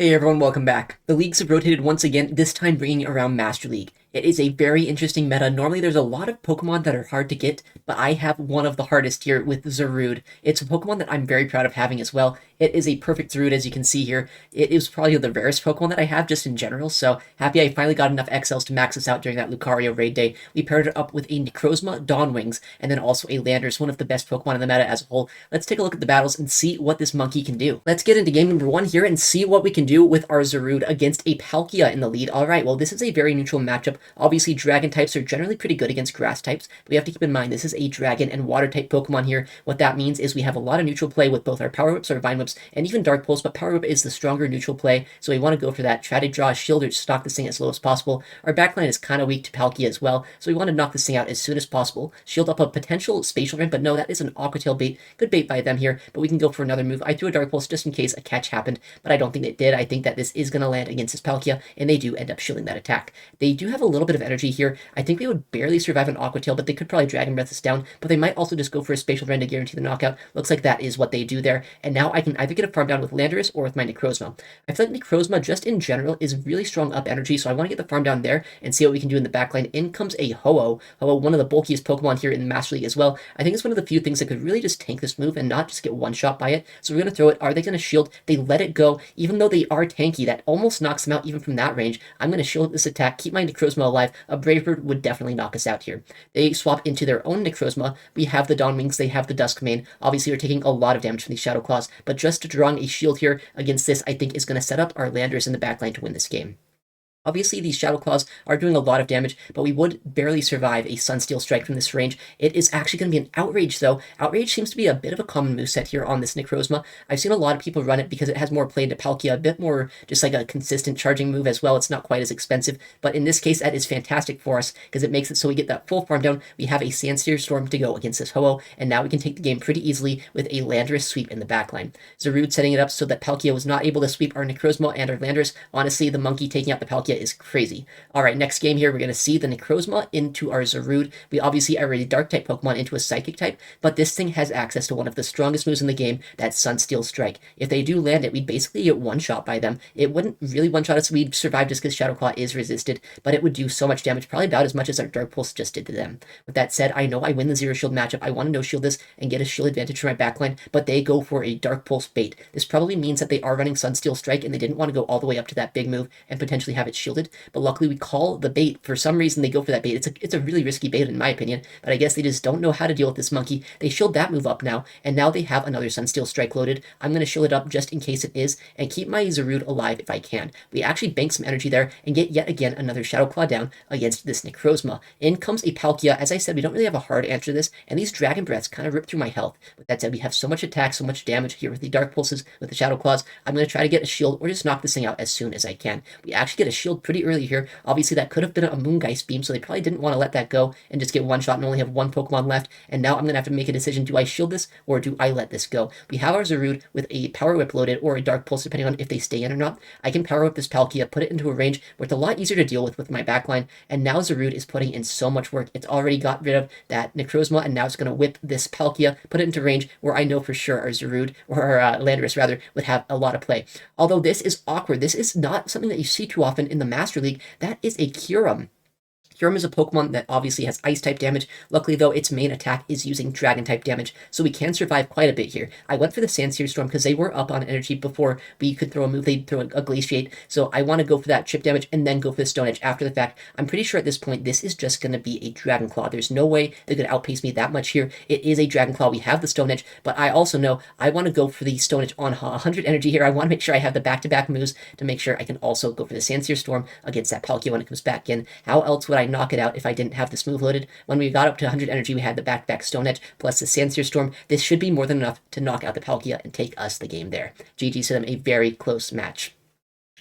Hey everyone, welcome back. The leagues have rotated once again, this time bringing around Master League. It is a very interesting meta. Normally there's a lot of Pokemon that are hard to get, but I have one of the hardest here with Zarude. It's a Pokemon that I'm very proud of having as well. It is a perfect Zarude, as you can see here. It is probably the rarest Pokemon that I have just in general, so happy I finally got enough XLs to max this out during that Lucario raid day. We paired it up with a Necrozma, Dawnwings, and then also a Landorus, one of the best Pokemon in the meta as a whole. Let's take a look at the battles and see what this monkey can do. Let's get into game number 1 here and see what we can do with our Zarude against a Palkia in the lead. Alright, well this is a very neutral matchup. Obviously dragon types are generally pretty good against grass types, but we have to keep in mind this is a dragon and water type Pokemon here. What that means is we have a lot of neutral play with both our Power Whips, our Vine Whips, and even Dark Pulse, but Power Whip is the stronger neutral play, so we want to go for that. Try to draw a shield or stock this thing as low as possible. Our backline is kind of weak to Palkia as well, so we want to knock this thing out as soon as possible. Shield up a potential Spatial Ramp, but no, that is an Aqua Tail bait. Good bait by them here, but we can go for another move. I threw a Dark Pulse just in case a catch happened, but I don't think it did. I think that this is going to land against this Palkia, and they do end up shielding that attack. They do have a little bit of energy here. I think they would barely survive an Aqua Tail, but they could probably Dragon Breath this down, but they might also just go for a Spatial Rend to guarantee the knockout. Looks like that is what they do there, and now I can either get a farm down with Landorus or with my Necrozma. I feel like Necrozma, just in general, is really strong up energy, so I want to get the farm down there and see what we can do in the backline. In comes a Ho-Oh. Ho-Oh, one of the bulkiest Pokemon here in the Master League as well. I think it's one of the few things that could really just tank this move and not just get one-shot by it. So we're going to throw it. Are they going to shield? They let it go, even though they are tanky. That almost knocks them out even from that range. I'm going to shield this attack, keep my Necrozma alive. A Brave Bird would definitely knock us out here. They swap into their own Necrozma. We have the Dawnwings, they have the Duskmane. Obviously, we're taking a lot of damage from these Shadow Claws, but just drawing a shield here against this, I think, is going to set up our Landers in the backline to win this game. Obviously, these Shadow Claws are doing a lot of damage, but we would barely survive a Sunsteel Strike from this range. It is actually going to be an Outrage, though. Outrage seems to be a bit of a common moveset here on this Necrozma. I've seen a lot of people run it because it has more play into Palkia, a bit more just like a consistent charging move as well. It's not quite as expensive, but in this case, that is fantastic for us because it makes it so we get that full farm down. We have a Sandsteer Storm to go against this Ho-Oh, and now we can take the game pretty easily with a Landorus sweep in the backline. Zarude setting it up so that Palkia was not able to sweep our Necrozma and our Landorus. Honestly, the monkey taking out the Palkia is crazy. Alright, next game here, we're going to see the Necrozma into our Zarude. We obviously are a Dark-type Pokemon into a Psychic type, but this thing has access to one of the strongest moves in the game, that Sunsteel Strike. If they do land it, we'd basically get one-shot by them. It wouldn't really one-shot us, we'd survive just because Shadow Claw is resisted, but it would do so much damage, probably about as much as our Dark Pulse just did to them. With that said, I know I win the Zero Shield matchup, I want to no-shield this and get a shield advantage for my backline, but they go for a Dark Pulse bait. This probably means that they are running Sunsteel Strike and they didn't want to go all the way up to that big move and potentially have it shielded, but luckily we call the bait. For some reason they go for that bait. It's a really risky bait in my opinion, but I guess they just don't know how to deal with this monkey. They shield that move up now, and now they have another Sunsteel Strike loaded. I'm going to shield it up just in case it is, and keep my Zarude alive if I can. We actually bank some energy there, and get yet again another Shadow Claw down against this Necrozma. In comes a Palkia. As I said, we don't really have a hard answer to this, and these Dragon Breaths kind of rip through my health. With that said, we have so much attack, so much damage here with the Dark Pulses, with the Shadow Claws. I'm going to try to get a shield, or just knock this thing out as soon as I can. We actually get a shield pretty early here. Obviously, that could have been a Moongeist Beam, so they probably didn't want to let that go and just get one shot and only have one Pokemon left. And now I'm going to have to make a decision. Do I shield this or do I let this go? We have our Zarude with a Power Whip loaded or a Dark Pulse, depending on if they stay in or not. I can Power Whip this Palkia, put it into a range where it's a lot easier to deal with my backline. And now Zarude is putting in so much work. It's already got rid of that Necrozma, and now it's going to whip this Palkia, put it into range where I know for sure our Zarude, or our Landorus rather, would have a lot of play. Although this is awkward. This is not something that you see too often in the Master League. That is a Kyurem. Kyurem is a Pokemon that obviously has Ice-type damage. Luckily, though, its main attack is using Dragon-type damage, so we can survive quite a bit here. I went for the Sandsteer Storm because they were up on energy before we could throw a move. They'd throw a Glaciate, so I want to go for that chip damage and then go for the Stone Edge after the fact. I'm pretty sure at this point, this is just going to be a Dragon Claw. There's no way they could outpace me that much here. It is a Dragon Claw. We have the Stone Edge, but I also know I want to go for the Stone Edge on 100 energy here. I want to make sure I have the back-to-back moves to make sure I can also go for the Sandsteer Storm against that Palkia when it comes back in. How else would I knock it out if I didn't have this move loaded? When we got up to 100 energy, we had the back-to-back Stone Edge plus the Sandsteer Storm. This should be more than enough to knock out the Palkia and take us the game there. GG to them, a very close match.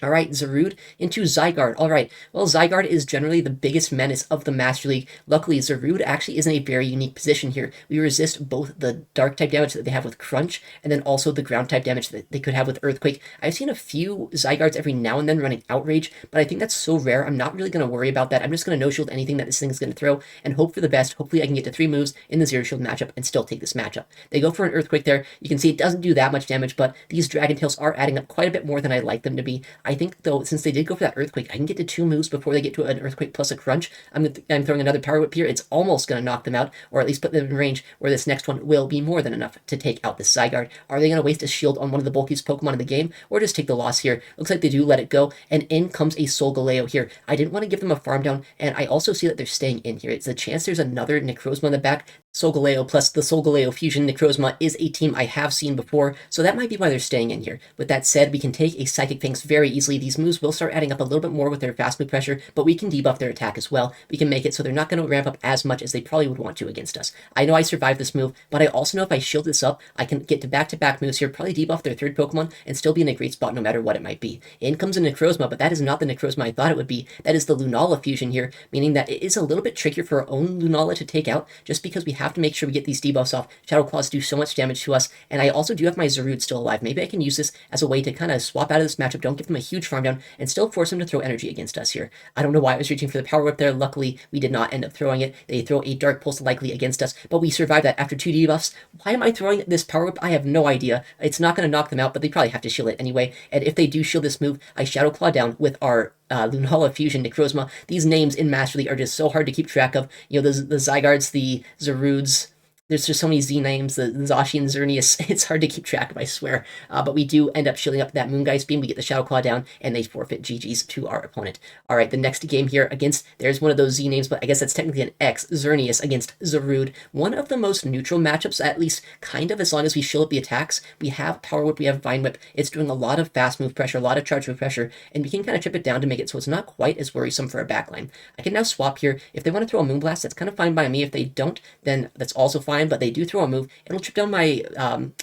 All right, Zarude into Zygarde. All right, well, Zygarde is generally the biggest menace of the Master League. Luckily, Zarude actually is in a very unique position here. We resist both the dark type damage that they have with Crunch, and then also the ground type damage that they could have with Earthquake. I've seen a few Zygardes every now and then running Outrage, but I think that's so rare, I'm not really going to worry about that. I'm just going to no-shield anything that this thing is going to throw, and hope for the best. Hopefully I can get to 3 moves in the zero-shield matchup and still take this matchup. They go for an Earthquake there. You can see it doesn't do that much damage, but these Dragon Tails are adding up quite a bit more than I'd like them to be. I think, though, since they did go for that Earthquake, I can get to 2 moves before they get to an Earthquake plus a Crunch. I'm throwing another Power Whip here. It's almost going to knock them out, or at least put them in range where this next one will be more than enough to take out this Zygarde. Are they going to waste a shield on one of the bulkiest Pokemon in the game, or just take the loss here? Looks like they do let it go, and in comes a Solgaleo here. I didn't want to give them a farm down, and I also see that they're staying in here. It's a chance there's another Necrozma in the back. Solgaleo plus the Solgaleo Fusion Necrozma is a team I have seen before, so that might be why they're staying in here. With that said, we can take a Psychic Fangs very easily. These moves will start adding up a little bit more with their fast move pressure, but we can debuff their attack as well. We can make it so they're not going to ramp up as much as they probably would want to against us. I know I survived this move, but I also know if I shield this up, I can get to back-to-back moves here, probably debuff their third Pokemon, and still be in a great spot no matter what it might be. In comes a Necrozma, but that is not the Necrozma I thought it would be. That is the Lunala Fusion here, meaning that it is a little bit trickier for our own Lunala to take out, just because we have to make sure we get these debuffs off. Shadow Claws do so much damage to us, and I also do have my Zarude still alive. Maybe I can use this as a way to kind of swap out of this matchup, don't give them a huge farm down, and still force them to throw energy against us here. I don't know why I was reaching for the Power Whip there. Luckily, we did not end up throwing it. They throw a Dark Pulse likely against us, but we survived that after 2 debuffs. Why am I throwing this Power Whip? I have no idea. It's not going to knock them out, but they probably have to shield it anyway, and if they do shield this move, I Shadow Claw down with our Lunala Fusion Necrozma. These names in Master League are just so hard to keep track of. You know, the Zygardes, the Zarudes, there's just so many Z names, the Zashi and Xerneas, it's hard to keep track of, I swear. But we do end up shielding up that Moongeist Beam, we get the Shadow Claw down, and they forfeit GG's to our opponent. Alright, the next game here against, there's one of those Z names, but I guess that's technically an X, Xerneas against Zarude. One of the most neutral matchups, at least kind of, as long as we shield up the attacks. We have Power Whip, we have Vine Whip, it's doing a lot of fast move pressure, a lot of charge move pressure, and we can kind of chip it down to make it so it's not quite as worrisome for our backline. I can now swap here. If they want to throw a Moonblast, that's kind of fine by me. If they don't, then that's also fine, but they do throw a move. It'll chip down my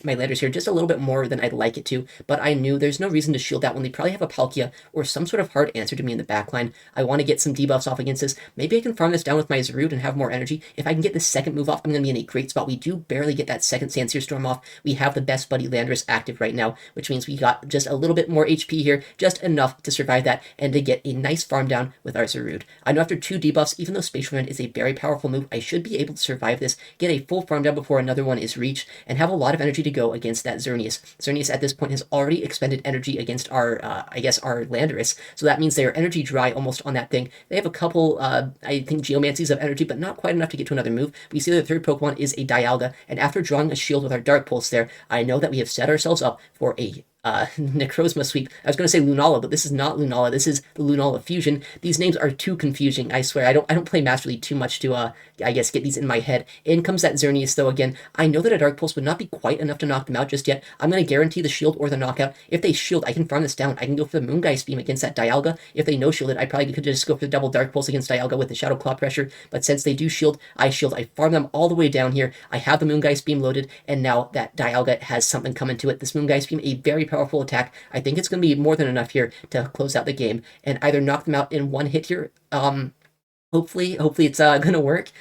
my Landers here just a little bit more than I'd like it to, but I knew there's no reason to shield that when they probably have a Palkia or some sort of hard answer to me in the backline. I want to get some debuffs off against this. Maybe I can farm this down with my Zarude and have more energy. If I can get this second move off, I'm going to be in a great spot. We do barely get that second Sandsear Storm off. We have the best buddy Landorus active right now, which means we got just a little bit more HP here, just enough to survive that and to get a nice farm down with our Zarude. I know after 2 debuffs, even though Spatial Rend is a very powerful move, I should be able to survive this, get a full farm down before another one is reached, and have a lot of energy to go against that Xerneas. Xerneas at this point has already expended energy against our, I guess, our Landorus, so that means they are energy dry almost on that thing. They have a couple, I think, Geomancies of energy, but not quite enough to get to another move. We see the third Pokemon is a Dialga, and after drawing a shield with our Dark Pulse there, I know that we have set ourselves up for a Necrozma sweep. I was going to say Lunala, but this is not Lunala. This is the Lunala Fusion. These names are too confusing, I swear. I don't play Master League too much to, I guess, get these in my head. In comes that Xerneas, though, again. I know that a Dark Pulse would not be quite enough to knock them out just yet. I'm going to guarantee the shield or the knockout. If they shield, I can farm this down. I can go for the Moongeist Beam against that Dialga. If they no-shielded, I probably could just go for the double Dark Pulse against Dialga with the Shadow Claw pressure, but since they do shield, I farm them all the way down here. I have the Moongeist Beam loaded, and now that Dialga has something coming to it. This Moongeist Beam, a very powerful attack. I think it's going to be more than enough here to close out the game and either knock them out in one hit here. Hopefully it's going to work.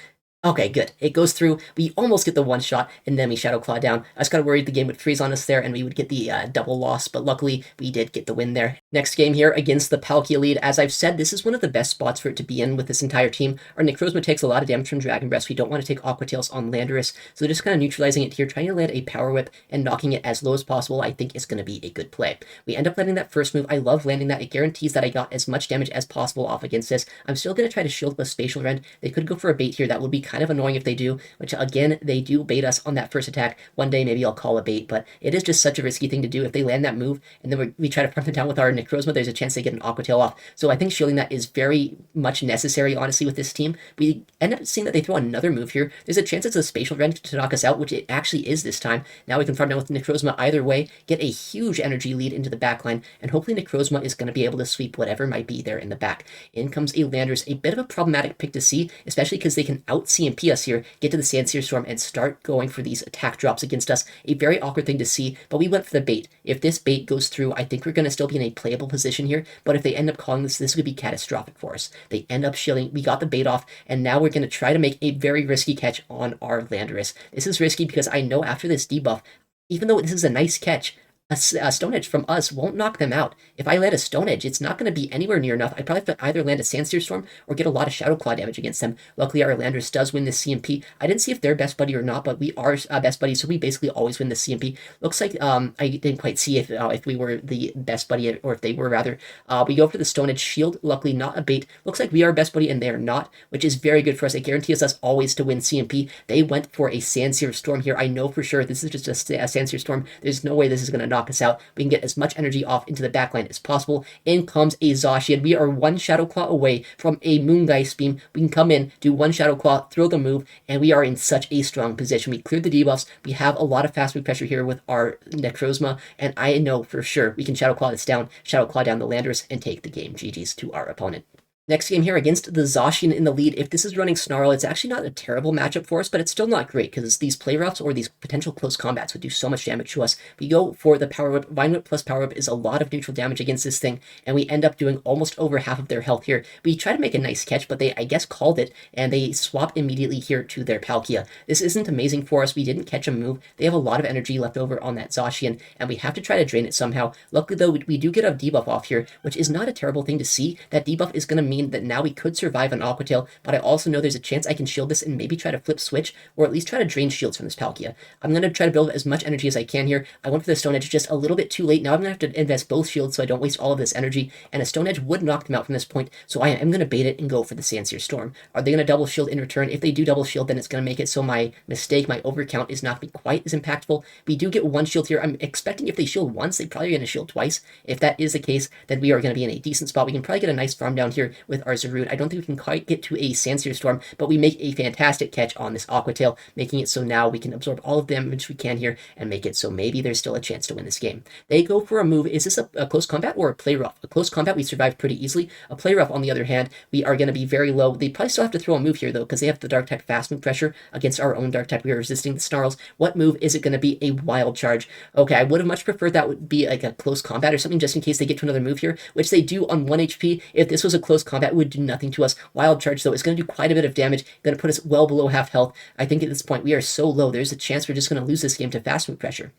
Okay, good. It goes through. We almost get the one shot, and then we Shadow Claw down. I was kind of worried the game would freeze on us there, and we would get the double loss, but luckily we did get the win there. Next game here against the Palkia lead. As I've said, this is one of the best spots for it to be in with this entire team. Our Necrozma takes a lot of damage from Dragon Breath. We don't want to take Aqua Tails on Landorus, so just kind of neutralizing it here, trying to land a Power Whip and knocking it as low as possible, I think is going to be a good play. We end up landing that first move. I love landing that. It guarantees that I got as much damage as possible off against this. I'm still going to try to shield with Spatial Rend. They could go for a bait here. That would be kind of annoying if they do, which again, they do bait us on that first attack. One day maybe I'll call a bait, but it is just such a risky thing to do. If they land that move and then we try to farm them down with our Necrozma, there's a chance they get an Aqua Tail off. So I think shielding that is very much necessary, honestly, with this team. We end up seeing that they throw another move here. There's a chance it's a Spatial Rend to knock us out, which it actually is this time. Now we can farm down with Necrozma either way, get a huge energy lead into the backline, and hopefully Necrozma is going to be able to sweep whatever might be there in the back. In comes a Landorus, a bit of a problematic pick to see, especially because they can out CMP us here, get to the Sandseer Storm, and start going for these attack drops against us. A very awkward thing to see, but we went for the bait. If this bait goes through, I think we're going to still be in a playable position here, but if they end up calling this could be catastrophic for us. They end up shielding, we got the bait off, and now we're going to try to make a very risky catch on our Landorus. This is risky because I know after this debuff, even though this is a nice catch, a Stone Edge from us won't knock them out. If I land a Stone Edge, it's not going to be anywhere near enough. I'd probably have to either land a Sandseer Storm or get a lot of Shadow Claw damage against them. Luckily, our Landorus does win this CMP. I didn't see if they're best buddy or not, but we are best buddies, so we basically always win the CMP. Looks like I didn't quite see if we were the best buddy or if they were, rather. We go for the Stone Edge shield. Luckily, not a bait. Looks like we are best buddy and they are not, which is very good for us. It guarantees us always to win CMP. They went for a Sandseer Storm here. I know for sure this is just a Sandseer Storm. There's no way this is going to knock us out. We can get as much energy off into the backline as possible. In comes a Zacian. We are one Shadow Claw away from a Moongeist Beam. We can come in, do one Shadow Claw, throw the move, and we are in such a strong position. We cleared the debuffs. We have a lot of fast move pressure here with our Necrozma, and I know for sure we can Shadow Claw this down, Shadow Claw down the Landorus, and take the game. GG's to our opponent. Next game here against the Zacian in the lead. If this is running Snarl, it's actually not a terrible matchup for us, but it's still not great because these play roughs or these potential close combats would do so much damage to us. We go for the Power Whip. Vine Whip plus Power Whip is a lot of neutral damage against this thing, and we end up doing almost over half of their health here. We try to make a nice catch, but they, I guess, called it, and they swap immediately here to their Palkia. This isn't amazing for us. We didn't catch a move. They have a lot of energy left over on that Zacian, and we have to try to drain it somehow. Luckily, though, we do get a debuff off here, which is not a terrible thing to see. That debuff is going to mean that now we could survive an Aqua Tail, but I also know there's a chance I can shield this and maybe try to flip switch, or at least try to drain shields from this Palkia. I'm going to try to build as much energy as I can here. I went for the Stone Edge just a little bit too late. Now I'm going to have to invest both shields so I don't waste all of this energy, and a Stone Edge would knock them out from this point, so I am going to bait it and go for the Sandseer Storm. Are they going to double shield in return? If they do double shield, then it's going to make it so my mistake, my overcount, is not going to be quite as impactful. We do get one shield here. I'm expecting if they shield once, they're probably going to shield twice. If that is the case, then we are going to be in a decent spot. We can probably get a nice farm down here with our Zarude. I don't think we can quite get to a Sandseer Storm, but we make a fantastic catch on this Aqua Tail, making it so now we can absorb all of the damage we can here and make it so maybe there's still a chance to win this game. They go for a move. Is this a close combat or a play rough? A close combat, we survived pretty easily. A play rough, on the other hand, we are going to be very low. They probably still have to throw a move here, though, because they have the Dark type fast move pressure against our own Dark type. We are resisting the Snarls. What move is it going to be? A Wild Charge. Okay, I would have much preferred that would be like a close combat or something, just in case they get to another move here, which they do on 1 HP. If this was a close combat, it would do nothing to us. Wild Charge, though, is going to do quite a bit of damage, going to put us well below half health. I think at this point we are so low, there's a chance we're just going to lose this game to fast move pressure.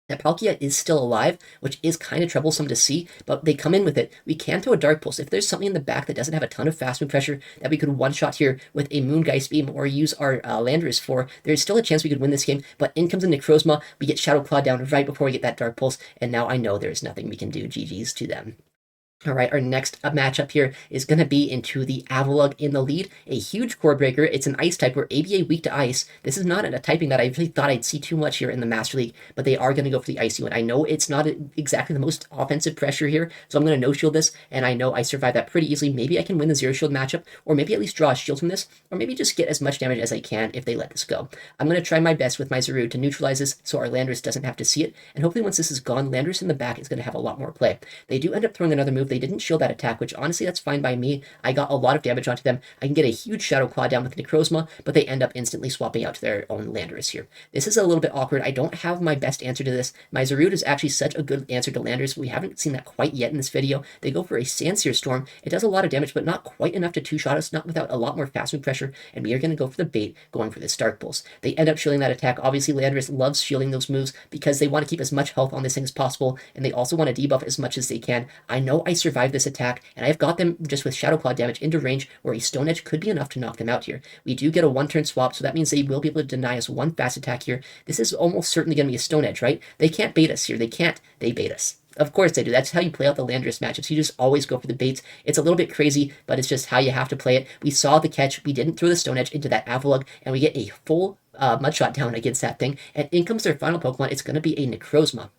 That Palkia is still alive, which is kind of troublesome to see, but they come in with it. We can throw a Dark Pulse. If there's something in the back that doesn't have a ton of fast move pressure that we could one-shot here with a Moongeist Beam or use our Landorus for, there's still a chance we could win this game, but in comes a Necrozma. We get Shadow Claw down right before we get that Dark Pulse, and now I know there's nothing we can do. GG's to them. All right, our next matchup here is going to be into the Avalugg in the lead, a huge core breaker. It's an ice type. We're ABA weak to ice. This is not a typing that I really thought I'd see too much here in the Master League, but they are going to go for the icy one. I know it's not exactly the most offensive pressure here, so I'm going to no-shield this, and I know I survived that pretty easily. Maybe I can win the zero-shield matchup, or maybe at least draw a shield from this, or maybe just get as much damage as I can if they let this go. I'm going to try my best with my Zarude to neutralize this so our Landorus doesn't have to see it, and hopefully once this is gone, Landorus in the back is going to have a lot more play. They do end up throwing another move. They didn't shield that attack, which honestly that's fine by me. I got a lot of damage onto them. I can get a huge Shadow Claw down with Necrozma, but they end up instantly swapping out to their own Landorus here. This is a little bit awkward. I don't have my best answer to this. My Zarude is actually such a good answer to Landorus. We haven't seen that quite yet in this video. They go for a Sandseer Storm. It does a lot of damage, but not quite enough to two-shot us, not without a lot more fast move pressure, and we are going to go for the bait, going for this Dark Pulse. They end up shielding that attack. Obviously, Landorus loves shielding those moves because they want to keep as much health on this thing as possible, and they also want to debuff as much as they can. I know I survived this attack, and I've got them just with Shadow Claw damage into range where a Stone Edge could be enough to knock them out here. We do get a one-turn swap, so that means they will be able to deny us one fast attack here. This is almost certainly going to be a Stone Edge, right? They can't bait us here. They can't. They bait us. Of course they do. That's how you play out the Landorus matchups. You just always go for the baits. It's a little bit crazy, but it's just how you have to play it. We saw the catch. We didn't throw the Stone Edge into that Avalugg, and we get a full Mudshot down against that thing. And in comes their final Pokemon. It's going to be a Necrozma.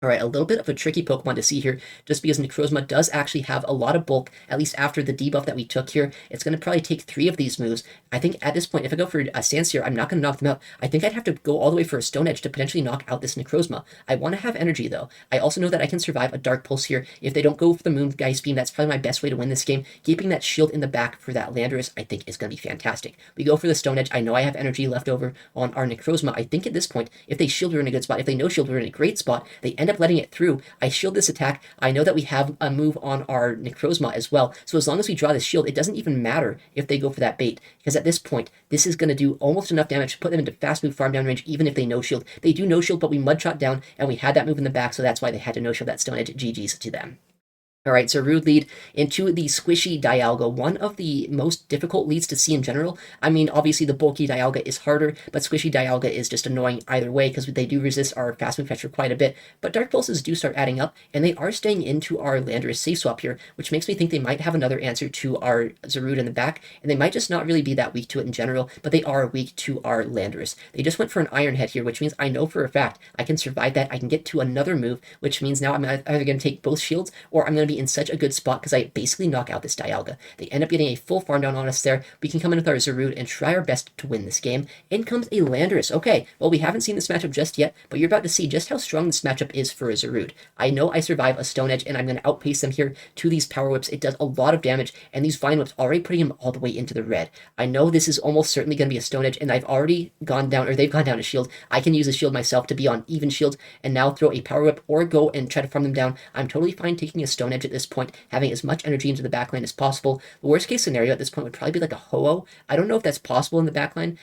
All right, a little bit of a tricky Pokemon to see here, just because Necrozma does actually have a lot of bulk, at least after the debuff that we took here. It's going to probably take 3 of these moves. I think at this point, if I go for a Sandsear, I'm not going to knock them out. I think I'd have to go all the way for a Stone Edge to potentially knock out this Necrozma. I want to have energy, though. I also know that I can survive a Dark Pulse here. If they don't go for the Moon Geist Beam, that's probably my best way to win this game. Keeping that shield in the back for that Landorus, I think, is going to be fantastic. We go for the Stone Edge. I know I have energy left over on our Necrozma. I think at this point, if they shield, we're in a good spot. If they no shield, we're in a great spot. They end up letting it through. I shield this attack. I know that we have a move on our Necrozma as well, so as long as we draw this shield, it doesn't even matter if they go for that bait, because at this point, this is going to do almost enough damage to put them into fast move farm down range, even if they no shield. They do no shield, but we mud shot down, and we had that move in the back, so that's why they had to no shield that Stone Edge. GG's to them. All right, so Rude lead into the squishy Dialga, one of the most difficult leads to see in general. I mean, obviously the bulky Dialga is harder, but squishy Dialga is just annoying either way because they do resist our fast move pressure quite a bit. But Dark Pulses do start adding up, and they are staying into our Landorus safe swap here, which makes me think they might have another answer to our Zarude in the back, and they might just not really be that weak to it in general, but they are weak to our Landorus. They just went for an Iron Head here, which means I know for a fact I can survive that. I can get to another move, which means now I'm either going to take both shields, or I'm going to be in such a good spot because I basically knock out this Dialga. They end up getting a full farm down on us there. We can come in with our Zarude and try our best to win this game. In comes a Landorus. Okay, well, we haven't seen this matchup just yet, but you're about to see just how strong this matchup is for a Zarude. I know I survive a Stone Edge, and I'm going to outpace them here to these Power Whips. It does a lot of damage, and these Vine Whips already putting him all the way into the red. I know this is almost certainly going to be a Stone Edge, and I've already gone down, or they've gone down a shield. I can use a shield myself to be on even shields, and now throw a Power Whip or go and try to farm them down. I'm totally fine taking a Stone Edge at this point, having as much energy into the backline as possible. The worst case scenario at this point would probably be like a Ho-Oh. I don't know if that's possible in the backline.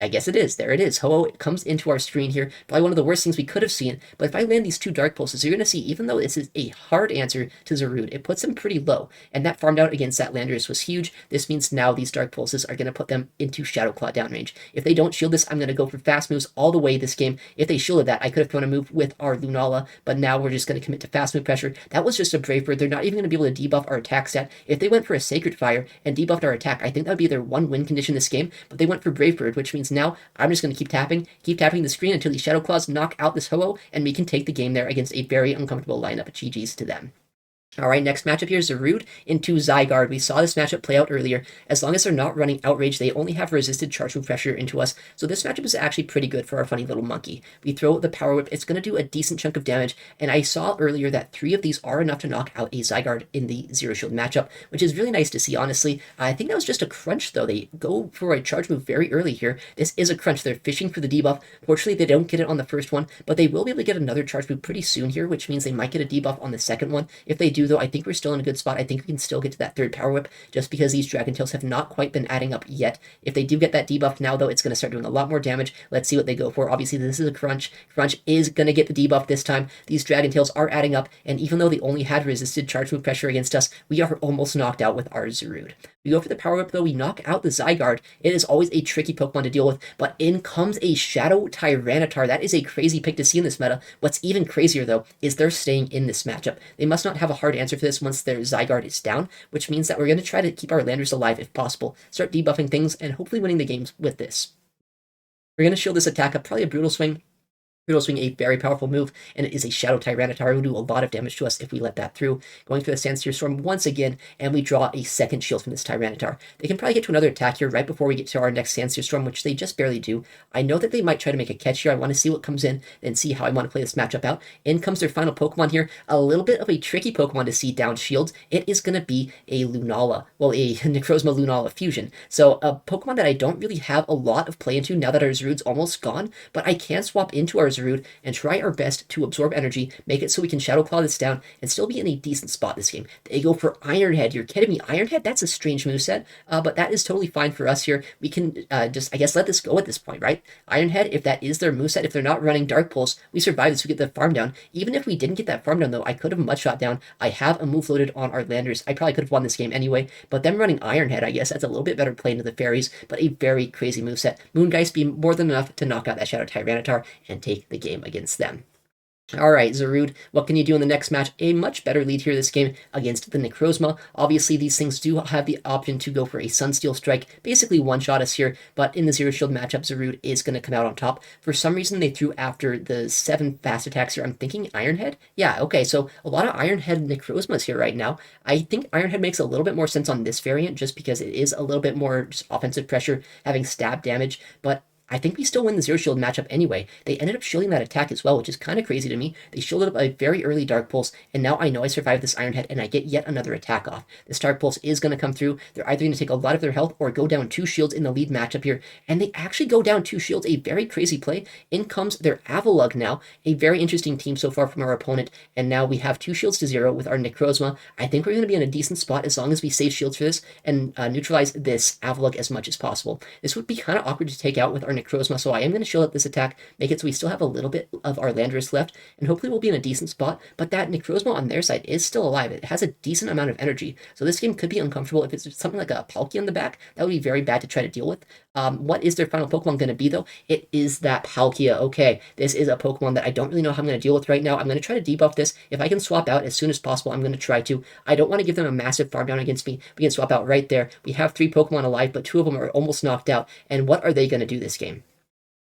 I guess it is. There it is. Ho-Oh comes into our screen here. Probably one of the worst things we could have seen. But if I land these 2 Dark Pulses, you're going to see, even though this is a hard answer to Zarude, it puts them pretty low. And that farmed out against that Landorus was huge. This means now these Dark Pulses are going to put them into Shadow Claw downrange. If they don't shield this, I'm going to go for fast moves all the way this game. If they shielded that, I could have thrown a move with our Lunala, but now we're just going to commit to fast move pressure. That was just a Brave Bird. They're not even going to be able to debuff our attack stat. If they went for a Sacred Fire and debuffed our attack, I think that would be their 1 win condition this game, but they went for Brave Bird, which means now I'm just going to keep tapping the screen until these Shadow Claws knock out this Ho-Oh, and we can take the game there against a very uncomfortable lineup. GG's to them. Alright, next matchup here is Zarude into Zygarde. We saw this matchup play out earlier. As long as they're not running Outrage, they only have resisted Charge Move Pressure into us, so this matchup is actually pretty good for our funny little monkey. We throw the Power Whip, it's going to do a decent chunk of damage, and I saw earlier that 3 of these are enough to knock out a Zygarde in the Zero Shield matchup, which is really nice to see, honestly. I think that was just a crunch, though. They go for a Charge Move very early here. This is a crunch. They're fishing for the debuff. Fortunately, they don't get it on the first one, but they will be able to get another Charge Move pretty soon here, which means they might get a debuff on the second one. If they do, though, I think we're still in a good spot. I think we can still get to that 3rd Power Whip, just because these Dragon Tails have not quite been adding up yet. If they do get that debuff now, though, it's going to start doing a lot more damage. Let's see what they go for. Obviously, this is a crunch. Crunch is going to get the debuff this time. These Dragon Tails are adding up, and even though they only had resisted Charge Move Pressure against us, we are almost knocked out with our Zarude. We go for the Power Whip, though. We knock out the Zygarde. It is always a tricky Pokemon to deal with, but in comes a Shadow Tyranitar. That is a crazy pick to see in this meta. What's even crazier, though, is they're staying in this matchup. They must not have a hard answer for this once their Zygarde is down, which means that we're going to try to keep our Landorus alive if possible, start debuffing things, and hopefully winning the games with this. We're going to shield this attack up, probably a Brutal Swing. Brutal Swing, a very powerful move, and it is a Shadow Tyranitar. It will do a lot of damage to us if we let that through. Going for the Sandsear Storm once again, and we draw a second shield from this Tyranitar. They can probably get to another attack here right before we get to our next Sandsear Storm, which they just barely do. I know that they might try to make a catch here. I want to see what comes in and see how I want to play this matchup out. In comes their final Pokemon here. A little bit of a tricky Pokemon to see down shields. It is going to be a Lunala. Well, a Necrozma Lunala fusion. So a Pokemon that I don't really have a lot of play into now that our Zarude's almost gone, but I can swap into our Zarude and try our best to absorb energy, make it so we can Shadow Claw this down, and still be in a decent spot this game. They go for Iron Head. You're kidding me. Iron Head? That's a strange moveset, but that is totally fine for us here. We can just, I guess, let this go at this point, right? Iron Head, if that is their moveset, if they're not running Dark Pulse, we survive this, we get the farm down. Even if we didn't get that farm down, though, I could have Mud Shot down. I have a move loaded on our Landers. I probably could have won this game anyway, but them running Iron Head, I guess, that's a little bit better play into the fairies, but a very crazy moveset. Moongeist being more than enough to knock out that Shadow Tyranitar and take the game against them. All right, Zarude, what can you do in the next match? A much better lead here this game against the Necrozma. Obviously, these things do have the option to go for a Sunsteel Strike, basically one-shot us here, but in the Zero Shield matchup, Zarude is going to come out on top. For some reason, they threw after the 7 fast attacks here. I'm thinking Ironhead? Yeah, okay, so a lot of Ironhead Necrozmas here right now. I think Ironhead makes a little bit more sense on this variant, just because it is a little bit more just offensive pressure, having stab damage, but I think we still win the Zero Shield matchup anyway. They ended up shielding that attack as well, which is kind of crazy to me. They shielded up a very early Dark Pulse, and now I know I survived this Ironhead, and I get yet another attack off. This Dark Pulse is going to come through. They're either going to take a lot of their health or go down 2 shields in the lead matchup here, and they actually go down 2 shields, a very crazy play. In comes their Avalugg now, a very interesting team so far from our opponent, and now we have 2 shields to 0 with our Necrozma. I think we're going to be in a decent spot as long as we save shields for this and neutralize this Avalugg as much as possible. This would be kind of awkward to take out with our Necrozma, so I am going to shield up this attack, make it so we still have a little bit of our Landorus left, and hopefully we'll be in a decent spot, but that Necrozma on their side is still alive. It has a decent amount of energy, so this game could be uncomfortable. If it's something like a Palkia in the back, that would be very bad to try to deal with. What is their final Pokemon going to be, though? It is that Palkia. Okay, this is a Pokemon that I don't really know how I'm going to deal with right now. I'm going to try to debuff this. If I can swap out as soon as possible, I'm going to try to. I don't want to give them a massive farm down against me. We can swap out right there. We have 3 Pokemon alive, but 2 of them are almost knocked out, and what are they going to do this game?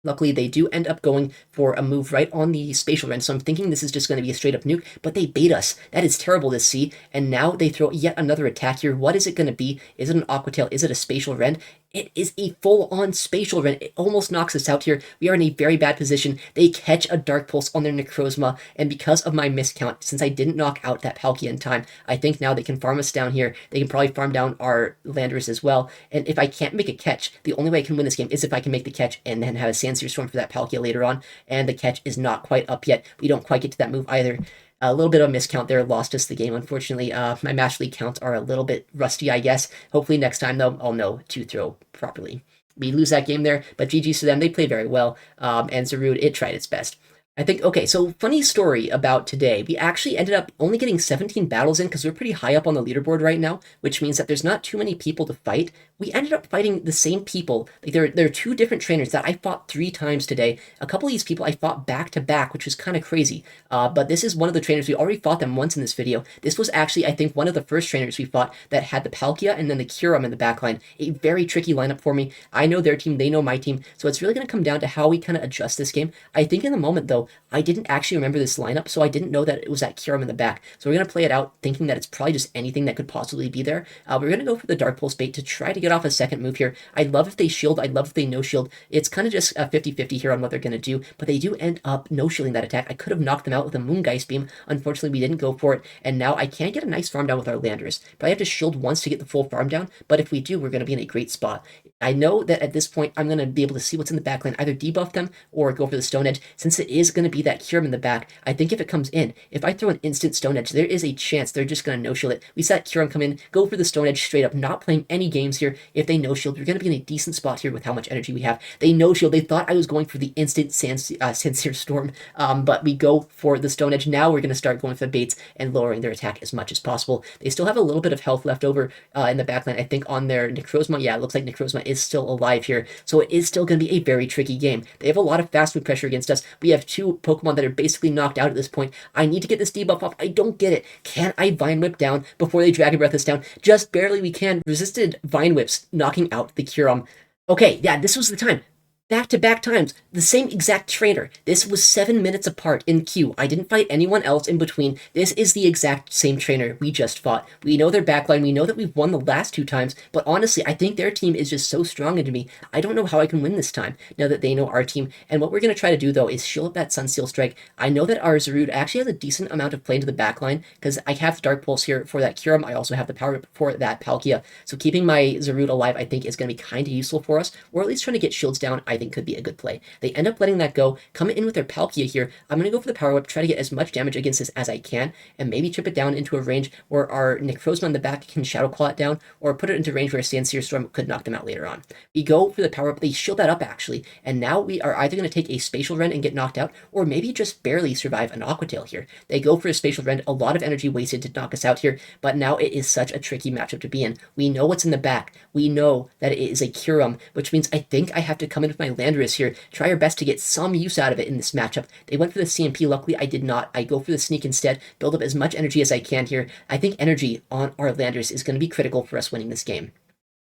Luckily, they do end up going for a move right on the Spatial Rend, so I'm thinking this is just going to be a straight-up nuke, but they bait us. That is terrible to see, and now they throw yet another attack here. What is it going to be? Is it an Aqua Tail? Is it a Spatial Rend? It is a full-on Spatial Rend. It almost knocks us out here. We are in a very bad position. They catch a Dark Pulse on their Necrozma, and because of my miscount, since I didn't knock out that Palkia in time, I think now they can farm us down here. They can probably farm down our Landorus as well, and if I can't make a catch, the only way I can win this game is if I can make the catch and then have a Sandsear Storm for that Palkia later on, and the catch is not quite up yet. We don't quite get to that move either. A little bit of a miscount there lost us the game, unfortunately. My Master League counts are a little bit rusty, I guess. Hopefully next time, though, I'll know to throw properly. We lose that game there, but GG's to them. They played very well, and Zarude, it tried its best. I think, okay, so funny story about today. We actually ended up only getting 17 battles in because we're pretty high up on the leaderboard right now, which means that there's not too many people to fight. We ended up fighting the same people. Like there are 2 different trainers that I fought 3 times today. A couple of these people I fought back to back, which was kind of crazy. But this is one of the trainers. We already fought them once in this video. This was actually, I think, one of the first trainers we fought that had the Palkia and then the Kyurem in the backline. A very tricky lineup for me. I know their team, they know my team, so it's really going to come down to how we kind of adjust this game. I think in the moment, though, I didn't actually remember this lineup, so I didn't know that it was that Kyurem in the back. So we're going to play it out thinking that it's probably just anything that could possibly be there. We're going to go for the Dark Pulse bait to try to get off a second move here. I'd love if they shield. I'd love if they no-shield. It's kind of just a 50-50 here on what they're going to do, but they do end up no-shielding that attack. I could have knocked them out with a Moongeist Beam. Unfortunately, we didn't go for it, and now I can't get a nice farm down with our Landorus. But I have to shield once to get the full farm down, but if we do, we're going to be in a great spot. I know that at this point, I'm going to be able to see what's in the backline, either debuff them or go for the Stone Edge. Since it is going to be that Kyurem in the back, I think if it comes in, if I throw an instant Stone Edge, there is a chance they're just going to no-shield it. We saw Kyurem come in, go for the Stone Edge straight up, not playing any games here. If they no-shield, we're going to be in a decent spot here with how much energy we have. They no-shield. They thought I was going for the instant Sandsear Storm, but we go for the Stone Edge. Now we're going to start going for the baits and lowering their attack as much as possible. They still have a little bit of health left over in the backline, I think, on their Necrozma. Yeah, it looks like Necrozma is still alive here, so it is still going to be a very tricky game. They have a lot of fast food pressure against us. We have 2 Pokemon that are basically knocked out at this point. I need to get this debuff off. I don't get it. Can I Vine Whip down before they Dragon Breath us down? Just barely we can. Resisted Vine Whips, knocking out the Kyurem. Okay, yeah, this was the time. Back-to-back times, the same exact trainer. This was 7 minutes apart in queue. I didn't fight anyone else in between. This is the exact same trainer we just fought. We know their backline. We know that we've won the last 2 times, but honestly, I think their team is just so strong into me. I don't know how I can win this time, now that they know our team. And what we're going to try to do, though, is shield up that Sunsteel Strike. I know that our Zarude actually has a decent amount of play into the backline, because I have the Dark Pulse here for that Kyurem. I also have the Power Whip for that Palkia. So keeping my Zarude alive, I think, is going to be kind of useful for us, or at least trying to get shields down, I think could be a good play. They end up letting that go, come in with their Palkia here. I'm going to go for the Power Whip, try to get as much damage against this as I can, and maybe chip it down into a range where our Necrozma in the back can Shadow Claw it down, or put it into range where a Sandsear Storm could knock them out later on. We go for the Power Whip, they shield that up actually, and now we are either going to take a Spatial Rend and get knocked out, or maybe just barely survive an Aqua Tail here. They go for a Spatial Rend, a lot of energy wasted to knock us out here, but now it is such a tricky matchup to be in. We know what's in the back. We know that it is a Kyurem, which means I think I have to come in with my Landorus here, try our best to get some use out of it in this matchup. They went for the CMP, luckily I did not. I go for the sneak instead, build up as much energy as I can here. I think energy on our Landorus is going to be critical for us winning this game.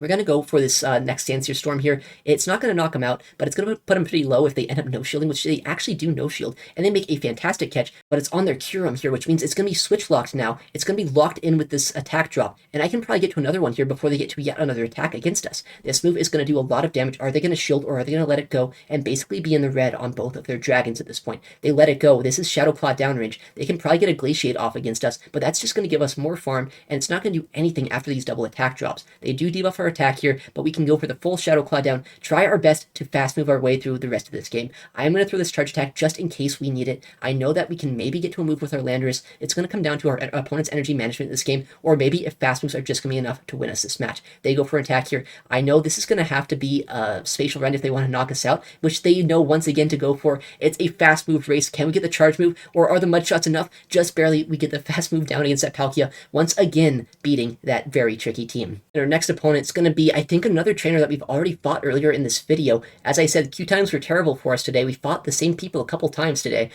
We're going to go for this next Dancier Storm here. It's not going to knock him out, but it's going to put him pretty low if they end up no-shielding, which they actually do no-shield, and they make a fantastic catch, but it's on their Curum here, which means it's going to be switch-locked now. It's going to be locked in with this attack drop, and I can probably get to another one here before they get to yet another attack against us. This move is going to do a lot of damage. Are they going to shield, or are they going to let it go and basically be in the red on both of their dragons at this point? They let it go. This is Shadow Claw downrange. They can probably get a Glaciate off against us, but that's just going to give us more farm, and it's not going to do anything after these double attack drops. They do debuff our attack here, but we can go for the full Shadow Claw down, try our best to fast move our way through the rest of this game. I am going to throw this charge attack just in case we need it. I know that we can maybe get to a move with our Landorus. It's going to come down to our opponent's energy management in this game, or maybe if fast moves are just going to be enough to win us this match. They go for an attack here. I know this is going to have to be a spatial run if they want to knock us out, which they know once again to go for. It's a fast move race. Can we get the charge move, or are the mud shots enough? Just barely. We get the fast move down against that Palkia, once again beating that very tricky team. And our next opponent is going to be, I think, another trainer that we've already fought earlier in this video. As I said, queue times were terrible for us today. We fought the same people a couple times today.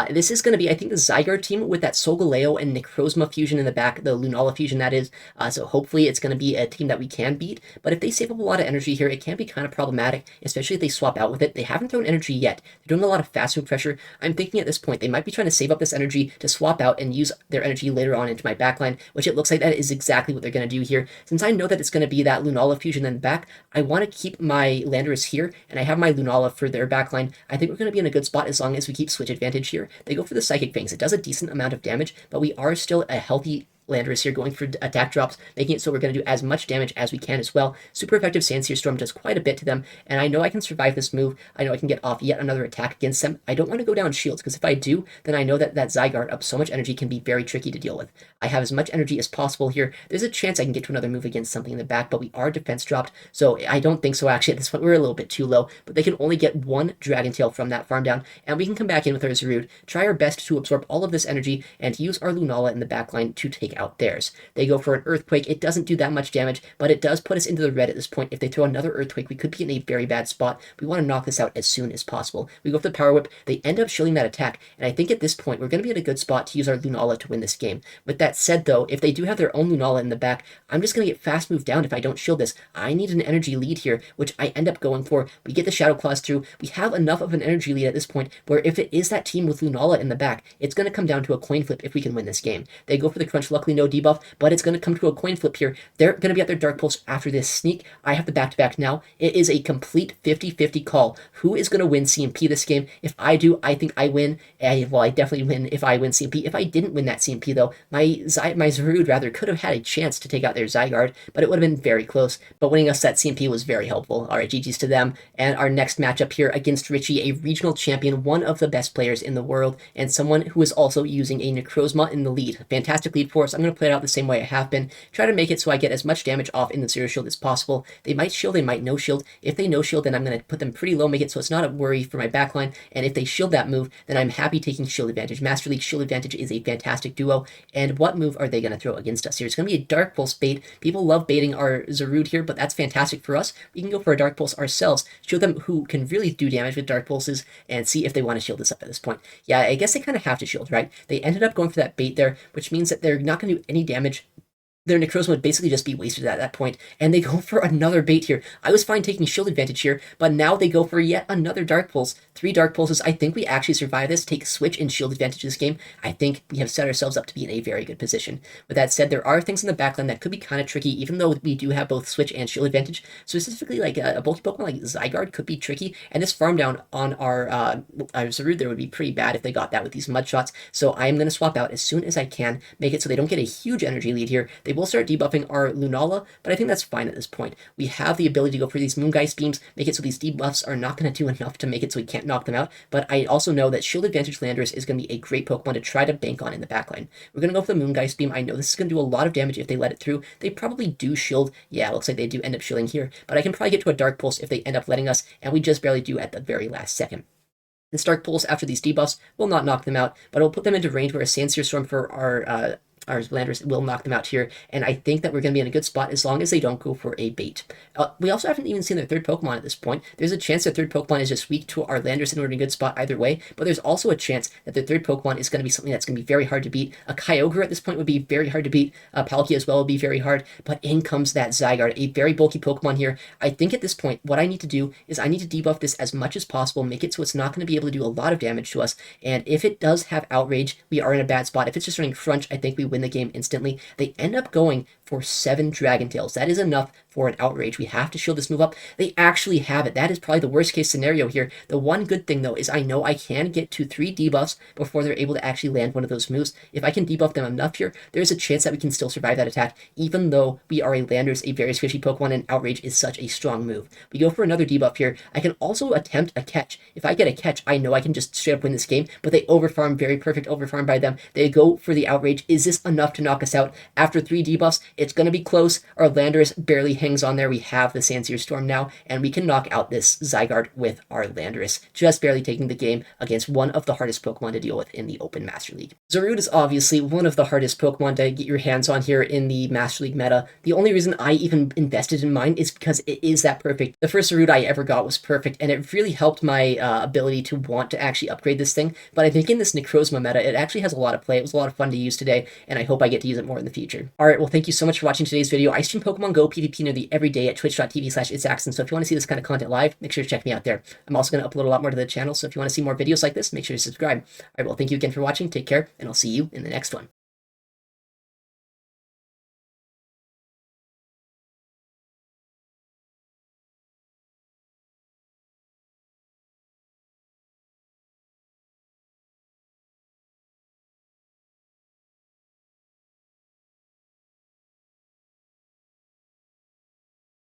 This is going to be, I think, the Zygarde team with that Solgaleo and Necrozma fusion in the back, the Lunala fusion that is. So hopefully it's going to be a team that we can beat. But if they save up a lot of energy here, it can be kind of problematic, especially if they swap out with it. They haven't thrown energy yet. They're doing a lot of fast move pressure. I'm thinking at this point they might be trying to save up this energy to swap out and use their energy later on into my backline, which it looks like that is exactly what they're going to do here. Since I know that it's going to be that Lunala fusion in the back, I want to keep my Landorus here, and I have my Lunala for their backline. I think we're going to be in a good spot as long as we keep switch advantage here. They go for the Psychic Fangs. It does a decent amount of damage, but we are still a healthy Landorus here going for attack drops, making it so we're going to do as much damage as we can as well. Super effective Sandsear Storm does quite a bit to them, and I know I can survive this move. I know I can get off yet another attack against them. I don't want to go down shields, because if I do, then I know that that Zygarde up so much energy can be very tricky to deal with. I have as much energy as possible here. There's a chance I can get to another move against something in the back, but we are defense dropped, so I don't think so actually at this point. We're a little bit too low, but they can only get one Dragon Tail from that farm down, and we can come back in with our Zarude, try our best to absorb all of this energy, and use our Lunala in the backline to take out theirs. They go for an Earthquake. It doesn't do that much damage, but it does put us into the red at this point. If they throw another Earthquake, we could be in a very bad spot. We want to knock this out as soon as possible. We go for the Power Whip. They end up shielding that attack, and I think at this point, we're going to be in a good spot to use our Lunala to win this game. With that said, though, if they do have their own Lunala in the back, I'm just going to get fast moved down if I don't shield this. I need an energy lead here, which I end up going for. We get the Shadow Claws through. We have enough of an energy lead at this point, where if it is that team with Lunala in the back, it's going to come down to a coin flip if we can win this game. They go for the Crunch, luckily no debuff, but it's going to come to a coin flip here. They're going to be at their Dark Pulse after this sneak. I have the back-to-back now. It is a complete 50-50 call. Who is going to win CMP this game? If I do, I think I win. Well, I definitely win if I win CMP. If I didn't win that CMP, though, my Zarude, rather, could have had a chance to take out their Zygarde, but it would have been very close. But winning us that CMP was very helpful. All right, GG's to them. And our next matchup here against Richie, a regional champion, one of the best players in the world, and someone who is also using a Necrozma in the lead. Fantastic lead for us. I'm going to play it out the same way I have been. Try to make it so I get as much damage off in the Zero Shield as possible. They might shield, they might no shield. If they no shield, then I'm going to put them pretty low, make it so it's not a worry for my backline. And if they shield that move, then I'm happy taking shield advantage. Master League shield advantage is a fantastic duo. And what move are they going to throw against us here? It's going to be a Dark Pulse bait. People love baiting our Zarude here, but that's fantastic for us. We can go for a Dark Pulse ourselves, show them who can really do damage with Dark Pulses, and see if they want to shield this up at this point. Yeah, I guess they kind of have to shield, right? They ended up going for that bait there, which means that they're not going to do any damage. Their Necrozma would basically just be wasted at that point, and they go for another bait here. I was fine taking shield advantage here, but now they go for yet another Dark Pulse. 3 Dark Pulses. I think we actually survive this, take switch and shield advantage this game. I think we have set ourselves up to be in a very good position. With that said, there are things in the backline that could be kind of tricky, even though we do have both switch and shield advantage. Specifically, like a bulky Pokemon like Zygarde could be tricky, and this farm down on our Zarude there would be pretty bad if they got that with these mud shots. So I am going to swap out as soon as I can, make it so they don't get a huge energy lead here. They will start debuffing our Lunala, but I think that's fine at this point. We have the ability to go for these Moongeist beams, make it so these debuffs are not going to do enough to make it so we can't knock them out, but I also know that Shield Advantage Landorus is going to be a great Pokemon to try to bank on in the backline. We're going to go for the Moongeist beam. I know this is going to do a lot of damage if they let it through. They probably do shield. Yeah, it looks like they do end up shielding here, but I can probably get to a Dark Pulse if they end up letting us, and we just barely do at the very last second. This Dark Pulse after these debuffs will not knock them out, but it will put them into range where a Sandsear Storm for our our Landorus will knock them out here, and I think that we're going to be in a good spot as long as they don't go for a bait. We also haven't even seen their third Pokemon at this point. There's a chance their third Pokemon is just weak to our Landorus and we're in a good spot either way, but there's also a chance that their third Pokemon is going to be something that's going to be very hard to beat. A Kyogre at this point would be very hard to beat. Palkia as well would be very hard, but in comes that Zygarde, a very bulky Pokemon here. I think at this point, what I need to do is I need to debuff this as much as possible, make it so it's not going to be able to do a lot of damage to us, and if it does have Outrage, we are in a bad spot. If it's just running Crunch, I think we win the game instantly. They end up going for 7 Dragon Tails. That is enough for an Outrage. We have to shield this move up. They actually have it. That is probably the worst case scenario here. The one good thing, though, is I know I can get to 3 debuffs before they're able to actually land one of those moves. If I can debuff them enough here, there's a chance that we can still survive that attack, even though we are a Landorus, a very squishy Pokemon, and Outrage is such a strong move. We go for another debuff here. I can also attempt a catch. If I get a catch, I know I can just straight up win this game, but they overfarm, very perfect overfarm by them. They go for the Outrage. Is this enough to knock us out? After 3 debuffs, it's going to be close. Our Landorus barely hangs on there. We have the Sandsear Storm now, and we can knock out this Zygarde with our Landorus, just barely taking the game against one of the hardest Pokemon to deal with in the Open Master League. Zarude is obviously one of the hardest Pokemon to get your hands on here in the Master League meta. The only reason I even invested in mine is because it is that perfect. The first Zarude I ever got was perfect, and it really helped my ability to want to actually upgrade this thing, but I think in this Necrozma meta, it actually has a lot of play. It was a lot of fun to use today, and I hope I get to use it more in the future. Alright, well, thank you so much for watching today's video. I stream Pokemon Go PvP nearly every day at twitch.tv/ItsAXN, so if you want to see this kind of content live, make sure to check me out there. I'm also going to upload a lot more to the channel, so if you want to see more videos like this, make sure to subscribe. Alright, well, thank you again for watching, take care, and I'll see you in the next one.